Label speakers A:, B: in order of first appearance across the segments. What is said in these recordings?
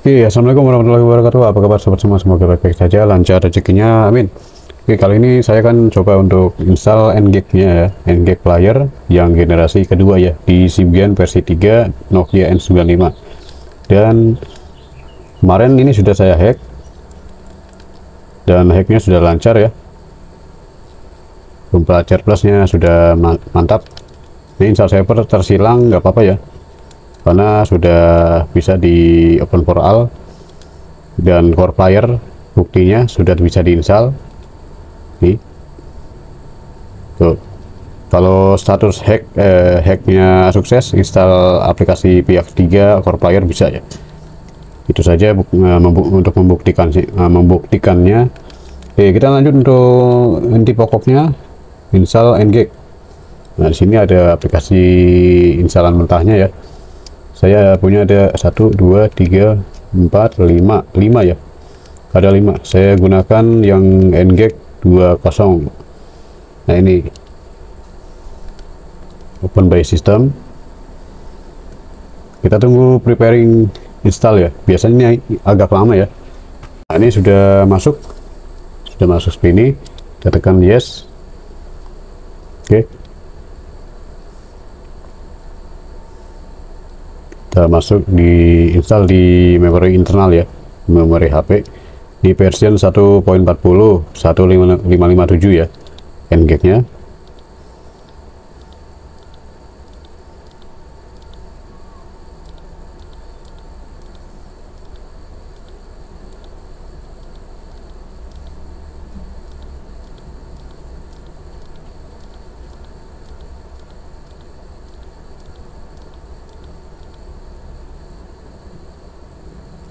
A: Oke, assalamualaikum warahmatullahi wabarakatuh. Apa kabar sobat semua? Semoga baik-baik saja, lancar rezekinya, amin. Oke, kali ini saya akan coba untuk install NGEK-nya ya, NGEK player yang generasi kedua ya, di Symbian versi 3 Nokia N95. Dan kemarin ini sudah saya hack, dan hacknya sudah lancar ya. Belajar plusnya sudah mantap. Ini install server tersilang nggak apa-apa ya, karena sudah bisa di open for all. Dan core player buktinya sudah bisa diinstal nih tuh. Kalau status hacknya sukses, install aplikasi pihak 3 core player bisa ya. Itu saja untuk membuktikannya. Oke, kita lanjut untuk inti pokoknya, install NGEK. Nah, di sini ada aplikasi instalan mentahnya ya. Saya punya ada 1 2 3 4 5 ya, ada 5. Saya gunakan yang NGEK 20. Nah, ini open by system, kita tunggu preparing install ya, biasanya agak lama ya. Nah, ini sudah masuk seperti ini, kita tekan yes. Oke, masuk di install di memori internal ya, memori HP di version 1.40 1557 ya NGEK nya.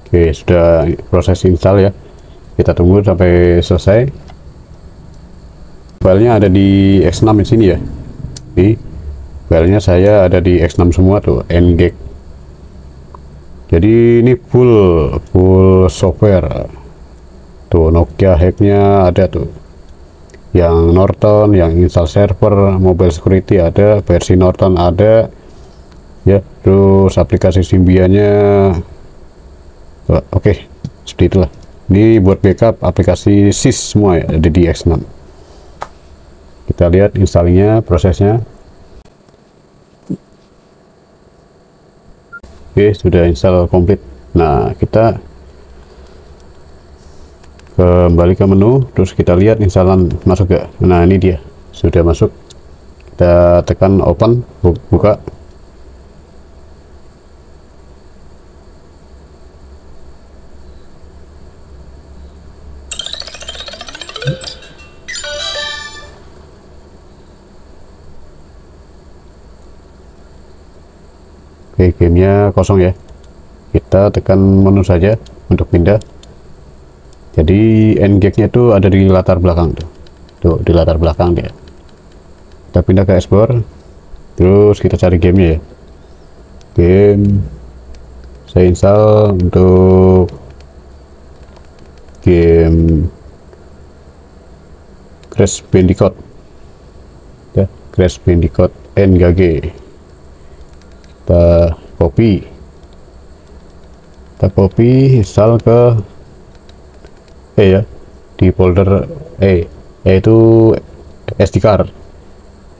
A: Oke, sudah proses install ya, kita tunggu sampai selesai. Filenya ada di X6 di sini ya, nih filenya saya ada di X6 semua tuh, NGEK. Jadi ini full software tuh. Nokia hacknya ada tuh, yang Norton, yang install server, mobile security ada, versi Norton ada ya, terus aplikasi Symbiannya. Oke, seperti itulah. Ini buat backup aplikasi SIS semua ya, ada di X6. Kita lihat installingnya, prosesnya. Oke, sudah install komplit. Nah, kita kembali ke menu, terus kita lihat instalan masuk gak. Nah, ini dia sudah masuk. Kita tekan open, buka. Oke, gamenya kosong ya, kita tekan menu saja untuk pindah. Jadi NGEK nya itu ada di latar belakang tuh, di latar belakang dia. Kita pindah ke explore, terus kita cari gamenya ya. Game saya install untuk game Crash Bandicoot ya, Crash Bandicoot NGG. Kita copy install ke ya, di folder itu SD card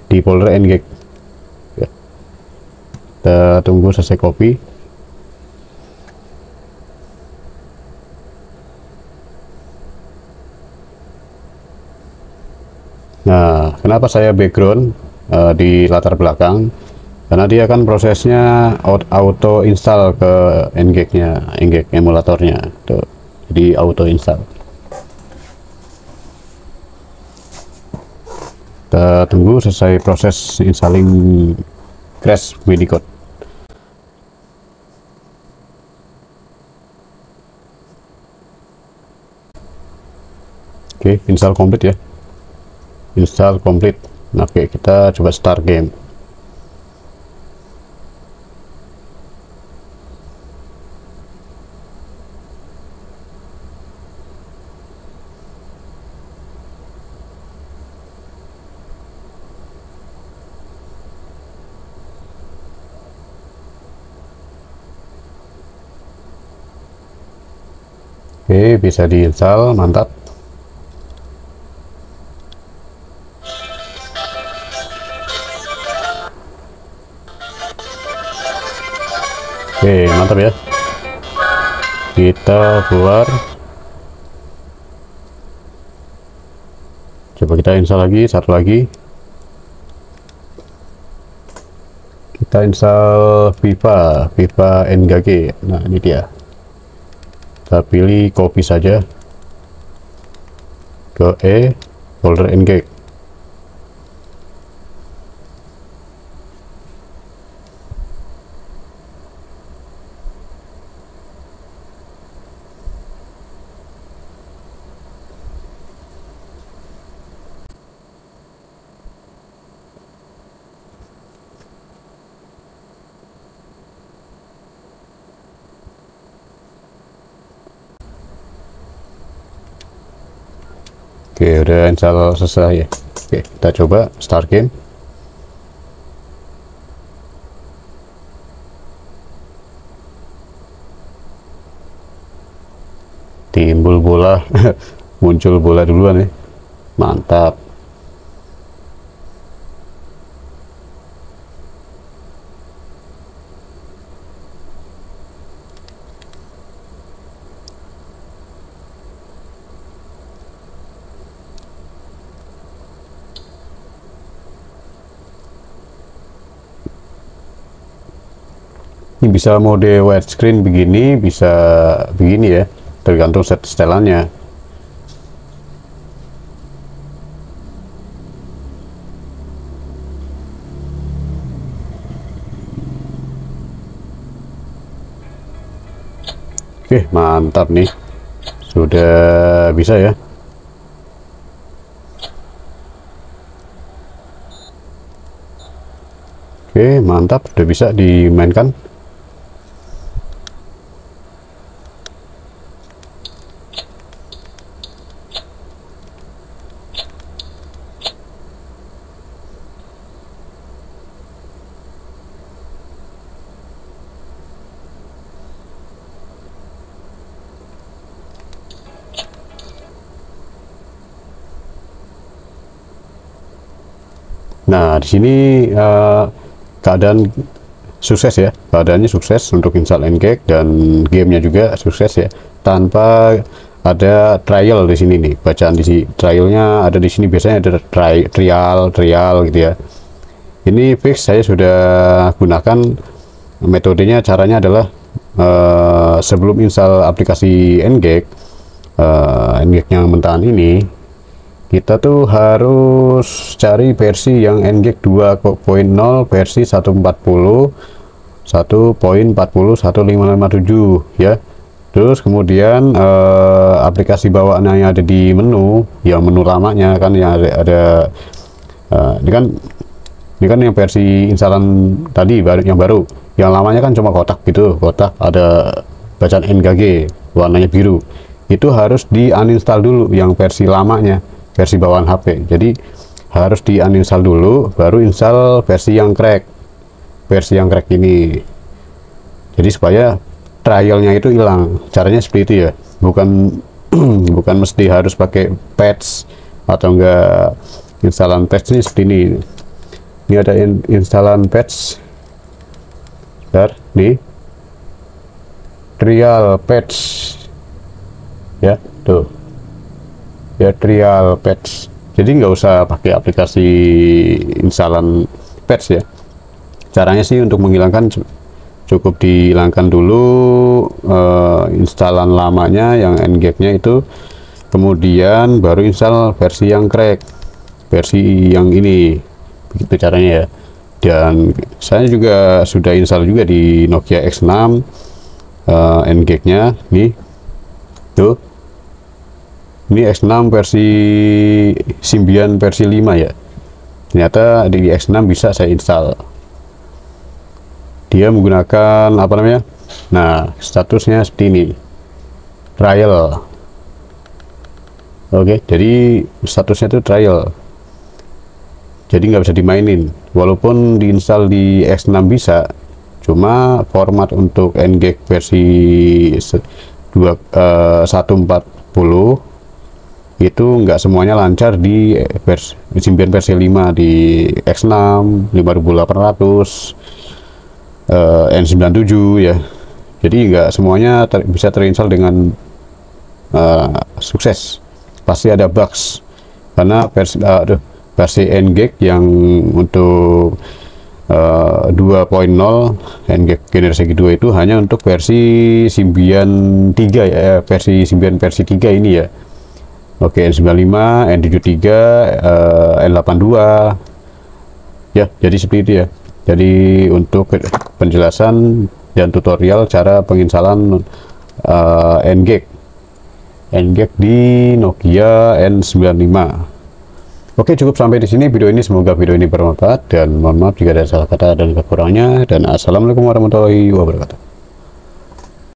A: di folder NGEK ya. Kita tunggu selesai copy. Nah, kenapa saya background di latar belakang? Karena dia kan prosesnya auto install ke NGEK-nya, NGEK emulatornya tuh, jadi auto install. Kita tunggu selesai proses installing Crash Bandicoot. Oke, install komplit ya, install komplit. Nah, oke, kita coba start game. Oke, bisa diinstal, mantap. Oke, mantap ya. Kita keluar. Coba kita install lagi, satu lagi. Kita install Viva NGG. Nah, ini dia. Kita pilih copy saja ke folder NGG. Oke, udah install selesai ya. Oke, kita coba start game. Timbul bola, muncul bola duluan nih. Mantap. Ini bisa mode widescreen begini, bisa begini ya, tergantung setelannya. Oke, mantap nih, sudah bisa ya. Oke, mantap, sudah bisa dimainkan. Nah, di sini keadaan sukses ya, keadaannya sukses untuk install NGG dan gamenya juga sukses ya, tanpa ada trial di sini nih. Bacaan di trialnya ada di sini, biasanya ada trial gitu ya. Ini fix saya sudah gunakan metodenya. Caranya adalah sebelum install aplikasi NGG, NGG yang mentahan ini, kita tuh harus cari versi yang NGG 2.0 versi 1.40.1.40.1557 ya. Terus kemudian aplikasi bawaannya yang ada di menu, yang menu lamanya kan, yang ada ini kan yang versi instalan tadi yang baru. Yang lamanya kan cuma kotak gitu, kotak ada bacaan NGG warnanya biru. Itu harus di uninstall dulu yang versi lamanya, versi bawaan HP. Jadi harus di uninstall dulu, baru install versi yang crack ini. Jadi supaya trialnya itu hilang. Caranya seperti itu ya, bukan bukan mesti harus pakai patch atau enggak. Instalan patch ini seperti ini. Ini ada instalan patch. Bentar, nih trial patch ya, tuh ya, trial patch. Jadi nggak usah pakai aplikasi instalan patch ya. Caranya sih untuk menghilangkan, cukup dihilangkan dulu instalan lamanya yang NGG nya itu, kemudian baru install versi yang crack, versi yang ini, begitu caranya ya. Dan saya juga sudah install juga di Nokia X6 NGG nya nih, tuh. Ini X6 versi Symbian versi 5 ya. Ternyata di X6 bisa saya install. Dia menggunakan apa namanya? Nah, statusnya seperti ini. Trial. Oke, jadi statusnya itu trial. Jadi nggak bisa dimainin. Walaupun diinstal di X6 bisa, cuma format untuk NGG versi 140 itu nggak semuanya lancar di Symbian versi 5, di X6 5800 N97 ya. Jadi nggak semuanya bisa terinstall dengan sukses, pasti ada bugs karena versi NGEC yang untuk 2.0 NGEC generasi kedua itu hanya untuk versi Symbian 3 ya, versi Symbian versi 3 ini ya. Oke, N95, N73, N82 ya, jadi seperti itu ya. Jadi untuk penjelasan dan tutorial cara penginstalan NGEC di Nokia N95. Oke, cukup sampai di sini video ini. Semoga video ini bermanfaat dan mohon maaf jika ada salah kata dan kekurangannya, dan assalamualaikum warahmatullahi wabarakatuh.